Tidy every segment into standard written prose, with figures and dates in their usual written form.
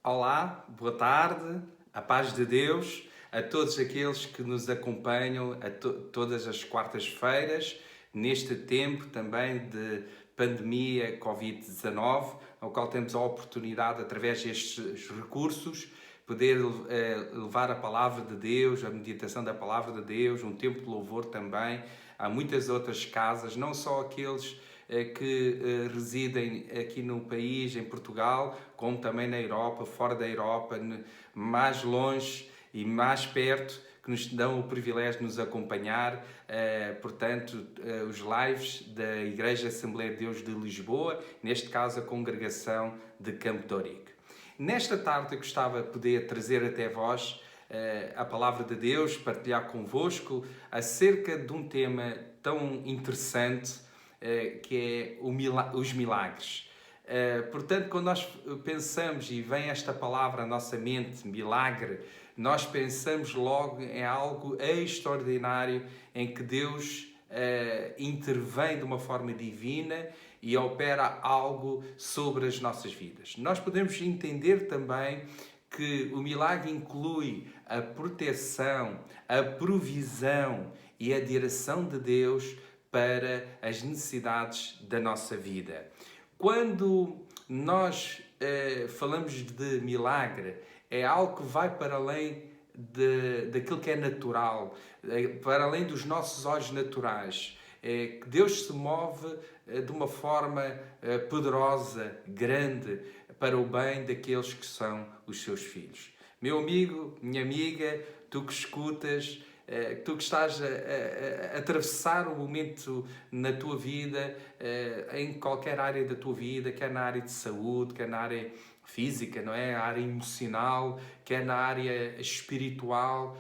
Olá, boa tarde, a paz de Deus a todos aqueles que nos acompanham todas as quartas-feiras, neste tempo também de pandemia Covid-19, ao qual temos a oportunidade, através destes recursos, poder levar a palavra de Deus, a meditação da palavra de Deus, um tempo de louvor também. Há muitas outras casas, não só aqueles que residem aqui no país, em Portugal, como também na Europa, fora da Europa, mais longe e mais perto, que nos dão o privilégio de nos acompanhar, portanto, os lives da Igreja Assembleia de Deus de Lisboa, neste caso a congregação de Campo de Ourique. Nesta tarde eu gostava de poder trazer até vós a palavra de Deus, partilhar convosco acerca de um tema tão interessante que é os milagres. Portanto, quando nós pensamos e vem esta palavra à nossa mente, milagre, nós pensamos logo em algo extraordinário em que Deus intervém de uma forma divina e opera algo sobre as nossas vidas. Nós podemos entender também que o milagre inclui a proteção, a provisão e a direção de Deus para as necessidades da nossa vida. Quando nós falamos de milagre, é algo que vai para além daquilo que é natural, para além dos nossos olhos naturais. Que Deus se move de uma forma poderosa, grande, para o bem daqueles que são os seus filhos. Meu amigo, minha amiga, tu que escutas, tu que estás a atravessar um momento na tua vida, em qualquer área da tua vida, quer na área de saúde, quer na área física, não é? A área emocional, quer na área espiritual,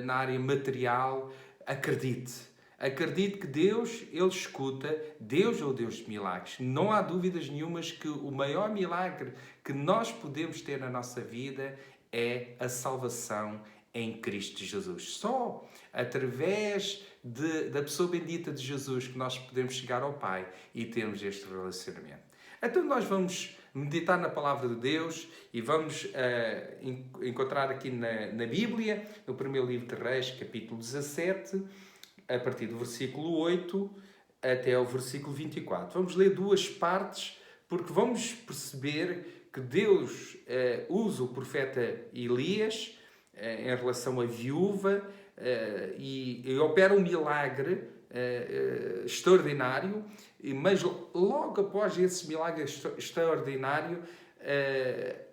na área material, acredite. Acredite que Deus, Ele escuta, Deus é o Deus de milagres. Não há dúvidas nenhumas que o maior milagre que nós podemos ter na nossa vida é a salvação em Cristo Jesus. Só através da pessoa bendita de Jesus que nós podemos chegar ao Pai e termos este relacionamento. Então nós vamos meditar na palavra de Deus e vamos encontrar aqui na Bíblia, no primeiro livro de Reis, capítulo 17, a partir do versículo 8 até ao versículo 24. Vamos ler duas partes, porque vamos perceber que Deus usa o profeta Elias em relação à viúva e opera um milagre extraordinário, mas logo após esse milagre extraordinário,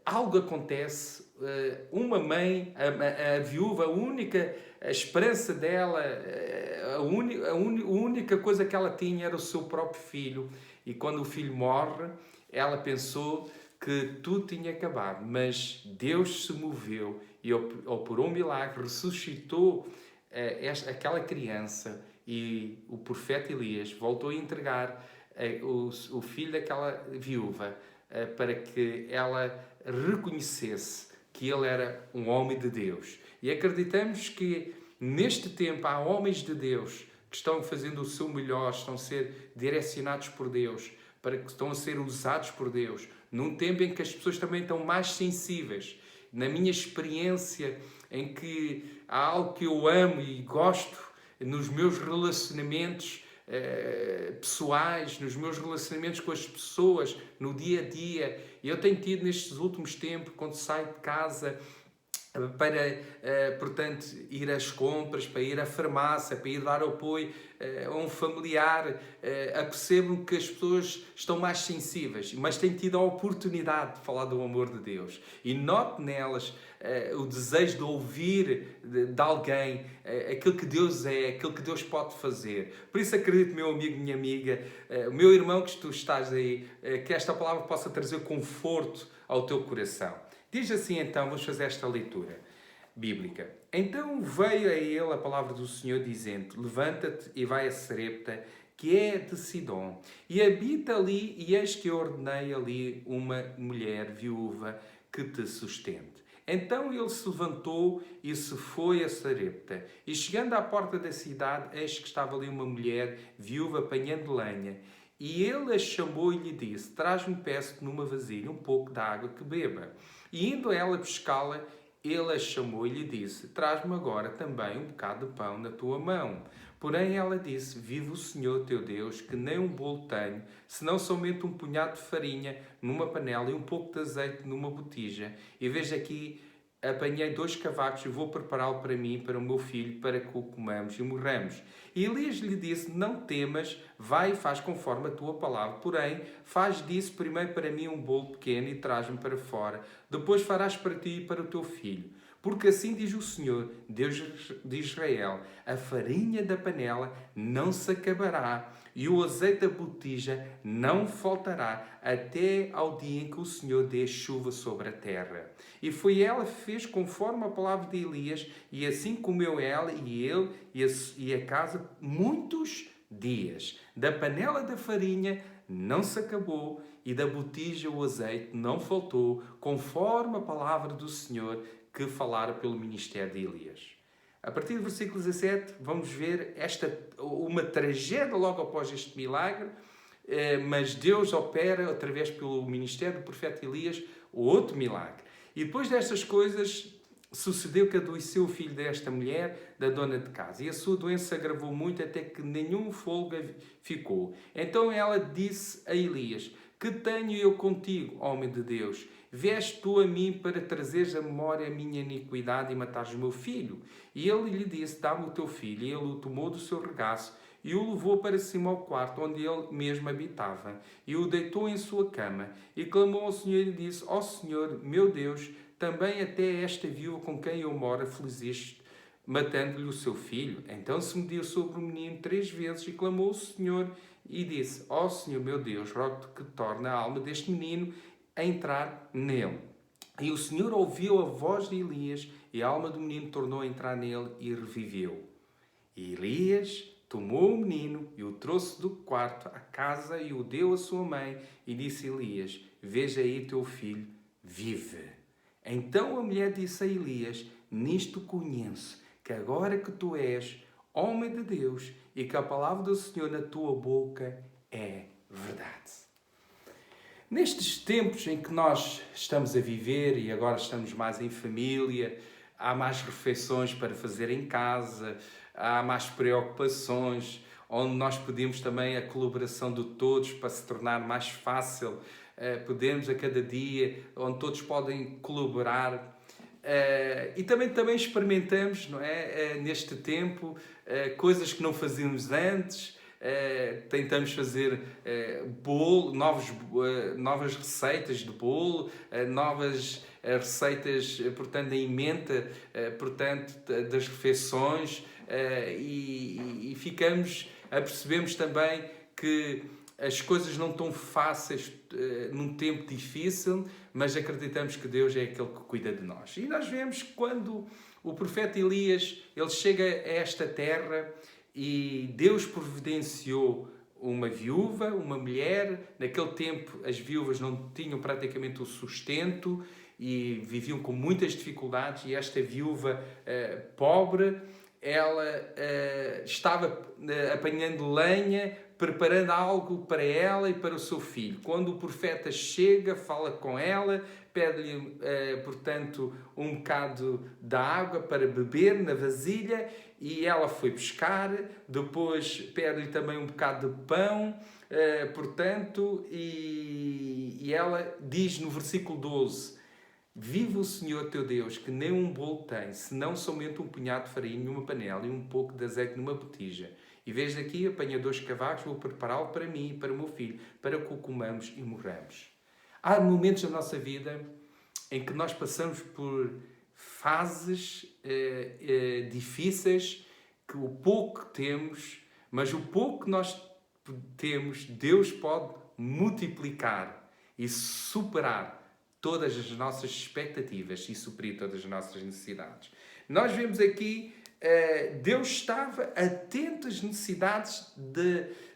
algo acontece. Uma mãe, a viúva, a esperança dela, a única coisa que ela tinha era o seu próprio filho. E quando o filho morre, ela pensou que tudo tinha acabado. Mas Deus se moveu e operou um milagre, ressuscitou aquela criança, e o profeta Elias voltou a entregar o filho daquela viúva para que ela reconhecesse que ele era um homem de Deus. E acreditamos que neste tempo há homens de Deus que estão fazendo o seu melhor, estão a ser direcionados por Deus, para que estão a ser usados por Deus, num tempo em que as pessoas também estão mais sensíveis. Na minha experiência, em que há algo que eu amo e gosto nos meus relacionamentos pessoais, nos meus relacionamentos com as pessoas, no dia a dia. Eu tenho tido nestes últimos tempos, quando saio de casa, para, portanto, ir às compras, para ir à farmácia, para ir dar apoio a um familiar, apercebo que as pessoas estão mais sensíveis, mas tenho tido a oportunidade de falar do amor de Deus e noto nelas o desejo de ouvir de alguém aquilo que Deus é, aquilo que Deus pode fazer. Por isso acredito, meu amigo, minha amiga, meu irmão que tu estás aí, que esta palavra possa trazer conforto ao teu coração. Diz assim então, vamos fazer esta leitura bíblica. Então veio a ele a palavra do Senhor dizendo: levanta-te e vai a Sarepta, que é de Sidom, e habita ali, e eis que eu ordenei ali uma mulher viúva que te sustente. Então ele se levantou e se foi a Sarepta. E chegando à porta da cidade, eis que estava ali uma mulher viúva apanhando lenha. E ele a chamou e lhe disse: traz-me, peço-te, numa vasilha um pouco de água que beba. E indo ela buscá-la, ele a chamou e lhe disse: traz-me agora também um bocado de pão na tua mão. Porém ela disse: vive o Senhor teu Deus, que nem um bolo tenho, senão somente um punhado de farinha numa panela e um pouco de azeite numa botija. E veja aqui, apanhei 2 cavacos e vou prepará-lo para mim e para o meu filho, para que o comamos e morramos. E Elias lhe disse: não temas, vai e faz conforme a tua palavra. Porém, faz disso primeiro para mim um bolo pequeno e traz-me para fora. Depois farás para ti e para o teu filho. Porque assim diz o Senhor, Deus de Israel: a farinha da panela não se acabará e o azeite da botija não faltará, até ao dia em que o Senhor dê chuva sobre a terra. E foi ela que fez conforme a palavra de Elias, e assim comeu ela e ele e a casa muitos dias. Da panela da farinha não se acabou, e da botija o azeite não faltou, conforme a palavra do Senhor que falara pelo ministério de Elias. A partir do versículo 17, vamos ver uma tragédia logo após este milagre, mas Deus opera, através pelo ministério do profeta Elias, o outro milagre. E depois destas coisas, sucedeu que adoeceu o filho desta mulher, da dona de casa, e a sua doença agravou muito, até que nenhum fôlego ficou. Então ela disse a Elias: que tenho eu contigo, homem de Deus? Vieste tu a mim para trazeres à memória a minha iniquidade e matares o meu filho? E ele lhe disse: dá-me o teu filho. E ele o tomou do seu regaço e o levou para cima ao quarto onde ele mesmo habitava, e o deitou em sua cama, e clamou ao Senhor e disse: ó Senhor, meu Deus, também até esta viúva com quem eu moro afligiste, matando-lhe o seu filho. Então se mediu sobre o menino 3 vezes, e clamou ao Senhor e disse: ó Senhor, meu Deus, rogo-te que torne a alma deste menino a entrar nele. E o Senhor ouviu a voz de Elias, e a alma do menino tornou a entrar nele e reviveu. E Elias tomou o menino e o trouxe do quarto à casa e o deu à sua mãe, e disse a Elias: veja aí teu filho vive. Então a mulher disse a Elias: nisto conheço que agora que tu és homem de Deus e que a palavra do Senhor na tua boca é verdade. Nestes tempos em que nós estamos a viver, e agora estamos mais em família, há mais refeições para fazer em casa, há mais preocupações, onde nós pedimos também a colaboração de todos para se tornar mais fácil, podemos a cada dia, onde todos podem colaborar. E também experimentamos, não é, neste tempo, coisas que não fazíamos antes. Tentamos fazer novas receitas de bolo, novas receitas, portanto, da emenda, portanto, das refeições, e percebemos também que as coisas não estão fáceis num tempo difícil, mas acreditamos que Deus é aquele que cuida de nós. E nós vemos que quando o profeta Elias ele chega a esta terra, e Deus providenciou uma viúva, uma mulher. Naquele tempo as viúvas não tinham praticamente o sustento e viviam com muitas dificuldades, e esta viúva pobre, ela estava apanhando lenha, preparando algo para ela e para o seu filho. Quando o profeta chega, fala com ela, pede-lhe, portanto, um bocado de água para beber na vasilha, e ela foi pescar. Depois pede-lhe também um bocado de pão, portanto, e ela diz no versículo 12: vive o Senhor teu Deus, que nem um bolo tem, senão somente um punhado de farinha numa panela e um pouco de azeite numa botija. E veja aqui, apanha 2 cavacos, vou prepará-lo para mim e para o meu filho, para que o comamos e morramos. Há momentos na nossa vida em que nós passamos por fases difíceis, que o pouco que temos, mas o pouco que nós temos, Deus pode multiplicar e superar todas as nossas expectativas e suprir todas as nossas necessidades. Nós vemos aqui, Deus estava atento às necessidades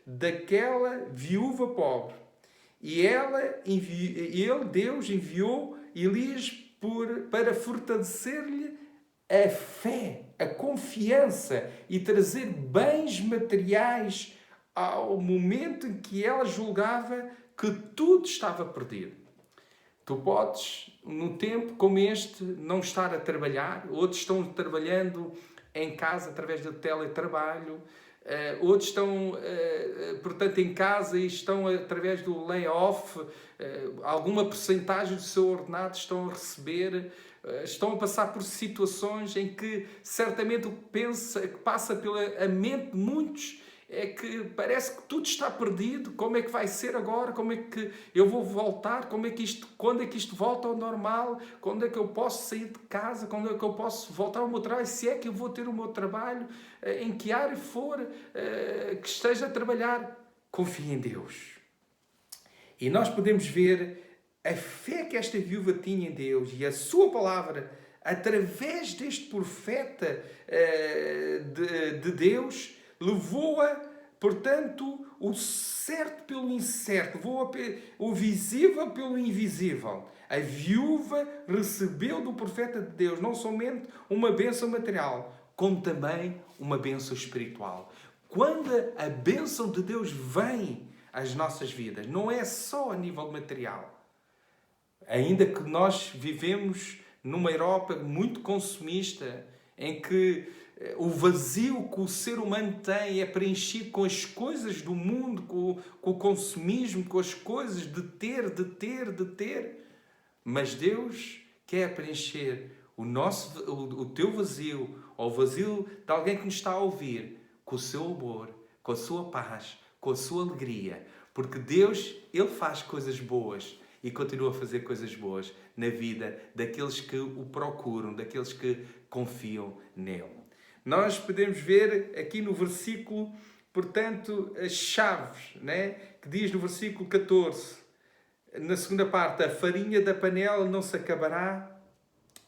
daquela viúva pobre. E Deus enviou Elias para fortalecer-lhe a fé, a confiança, e trazer bens materiais ao momento em que ela julgava que tudo estava perdido. Tu podes, num tempo como este, não estar a trabalhar, outros estão trabalhando em casa através do teletrabalho, outros estão, portanto, em casa e estão através do layoff, alguma percentagem do seu ordenado estão a receber, estão a passar por situações em que certamente o que passa pela mente de muitos é que parece que tudo está perdido. Como é que vai ser agora? Como é que eu vou voltar? Quando é que isto volta ao normal? Quando é que eu posso sair de casa? Quando é que eu posso voltar ao meu trabalho? Se é que eu vou ter o meu trabalho, em que área for que esteja a trabalhar, confie em Deus. E nós podemos ver a fé que esta viúva tinha em Deus e a sua palavra, através deste profeta de Deus, levou-a, portanto, o certo pelo incerto, levou-a o visível pelo invisível. A viúva recebeu do profeta de Deus não somente uma bênção material, como também uma bênção espiritual. Quando a bênção de Deus vem às nossas vidas, não é só a nível material. Ainda que nós vivemos numa Europa muito consumista, em que o vazio que o ser humano tem é preenchido com as coisas do mundo, com o consumismo, com as coisas de ter. Mas Deus quer preencher o teu vazio, ou o vazio de alguém que nos está a ouvir, com o seu amor, com a sua paz, com a sua alegria. Porque Deus, Ele faz coisas boas e continua a fazer coisas boas na vida daqueles que o procuram, daqueles que confiam nele. Nós podemos ver aqui no versículo, portanto, as chaves, né? Que diz no versículo 14, na segunda parte, a farinha da panela não se acabará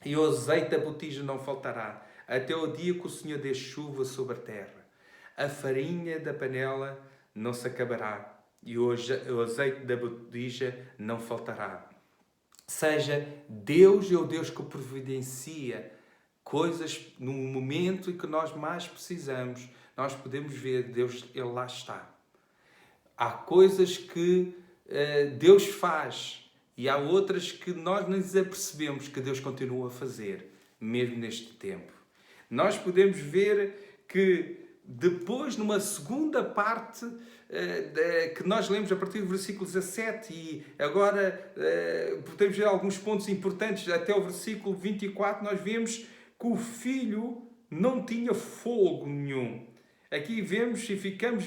e o azeite da botija não faltará, até o dia que o Senhor dê chuva sobre a terra. A farinha da panela não se acabará e o azeite da botija não faltará. Seja, Deus é o Deus que providencia coisas no momento em que nós mais precisamos. Nós podemos ver Deus, Ele lá está. Há coisas que Deus faz e há outras que nós não nos apercebemos que Deus continua a fazer, mesmo neste tempo. Nós podemos ver que depois, numa segunda parte, que nós lemos a partir do versículo 17, e agora podemos ver alguns pontos importantes, até o versículo 24, nós vemos que o filho não tinha fogo nenhum. Aqui vemos e ficamos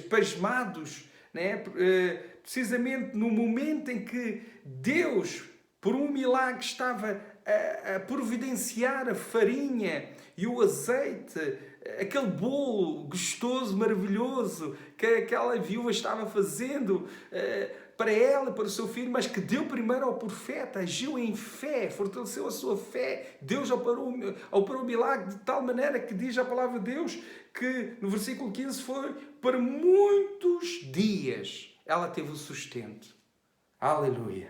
pasmados, né? Precisamente no momento em que Deus, por um milagre, estava a providenciar a farinha e o azeite, aquele bolo gostoso, maravilhoso, que aquela viúva estava fazendo para ela, para o seu filho, mas que deu primeiro ao profeta, agiu em fé, fortaleceu a sua fé. Deus operou o milagre de tal maneira que diz a palavra de Deus que no versículo 15 foi por muitos dias ela teve o sustento. Aleluia!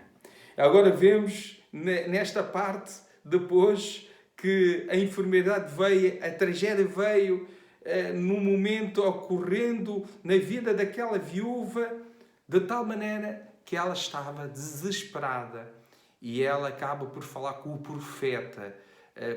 Agora vemos nesta parte, depois que a enfermidade veio, a tragédia veio, num momento ocorrendo na vida daquela viúva, de tal maneira que ela estava desesperada e ela acaba por falar com o profeta,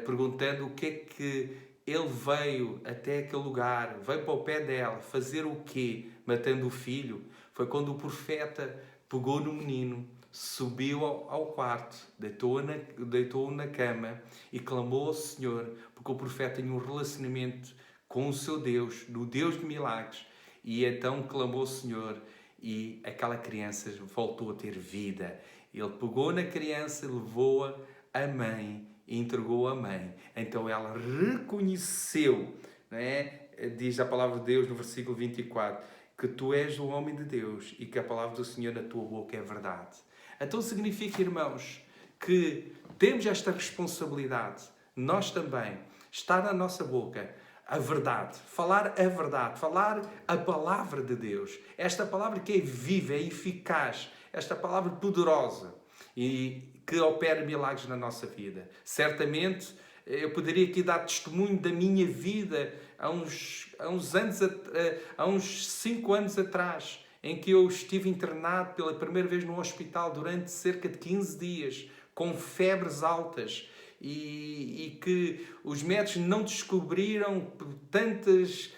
perguntando o que é que ele veio até aquele lugar, veio para o pé dela, fazer o quê? Matando o filho. Foi quando o profeta pegou no menino, subiu ao quarto, deitou-o na cama e clamou ao Senhor, porque o profeta tinha um relacionamento com o seu Deus, do Deus de milagres, e então clamou ao Senhor e aquela criança voltou a ter vida. Ele pegou na criança, levou-a à mãe e entregou a mãe. Então ela reconheceu, não é? Diz a palavra de Deus no versículo 24, que tu és o homem de Deus e que a palavra do Senhor na tua boca é verdade. Então significa, irmãos, que temos esta responsabilidade, nós também, estar na nossa boca a verdade, falar a palavra de Deus, esta palavra que é viva, é eficaz, esta palavra poderosa e que opera milagres na nossa vida. Certamente Eu poderia aqui dar testemunho da minha vida há uns 5 anos atrás, em que eu estive internado pela primeira vez no hospital durante cerca de 15 dias, com febres altas, e que os médicos não descobriram tantas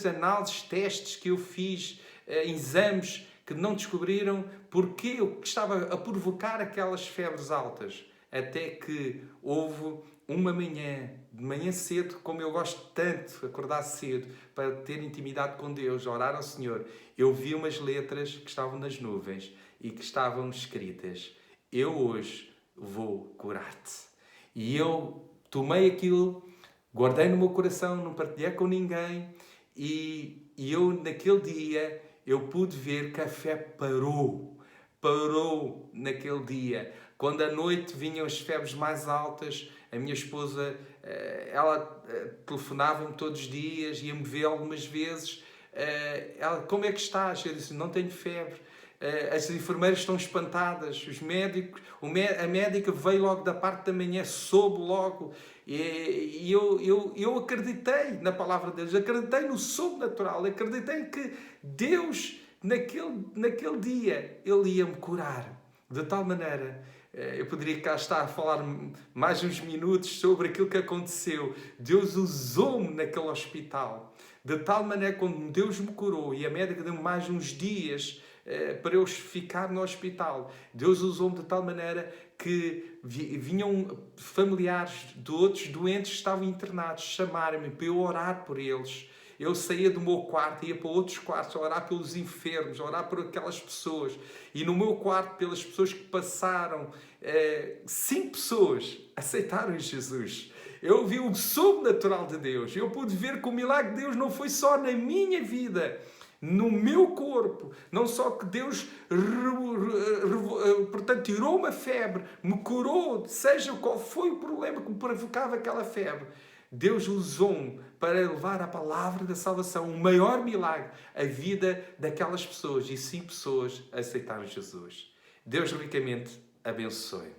análises, testes que eu fiz, exames, que não descobriram porque eu estava a provocar aquelas febres altas. Até que houve uma manhã, de manhã cedo, como eu gosto tanto de acordar cedo, para ter intimidade com Deus, orar ao Senhor, eu vi umas letras que estavam nas nuvens e que estavam escritas: eu hoje vou curar-te. E eu tomei aquilo, guardei no meu coração, não partilhei com ninguém, e eu naquele dia eu pude ver que a fé parou naquele dia. Quando à noite vinham as febres mais altas, a minha esposa, ela telefonava-me todos os dias, ia-me ver algumas vezes. Ela: como é que estás? Eu disse: não tenho febre. As enfermeiras estão espantadas, os médicos, a médica veio logo da parte da manhã, soube logo, e eu acreditei na palavra de Deus, acreditei no sobrenatural, acreditei que Deus, naquele dia, Ele ia-me curar, de tal maneira. Eu poderia cá estar a falar mais uns minutos sobre aquilo que aconteceu. Deus usou-me naquele hospital, de tal maneira, quando Deus me curou, e a médica deu-me mais uns dias para eu ficar no hospital, Deus usou-me de tal maneira que vinham familiares de outros doentes que estavam internados chamarem-me para eu orar por eles. Eu saía do meu quarto, ia para outros quartos, a orar pelos enfermos, a orar por aquelas pessoas. E no meu quarto, pelas pessoas que passaram, 5 pessoas aceitaram Jesus. Eu vi o sobrenatural de Deus. Eu pude ver que o milagre de Deus não foi só na minha vida, no meu corpo. Não só que Deus, portanto, tirou uma febre, me curou, seja qual foi o problema que me provocava aquela febre. Deus usou-me para levar a palavra da salvação, o maior milagre, a vida daquelas pessoas. E 5 pessoas aceitaram Jesus. Deus ricamente abençoe.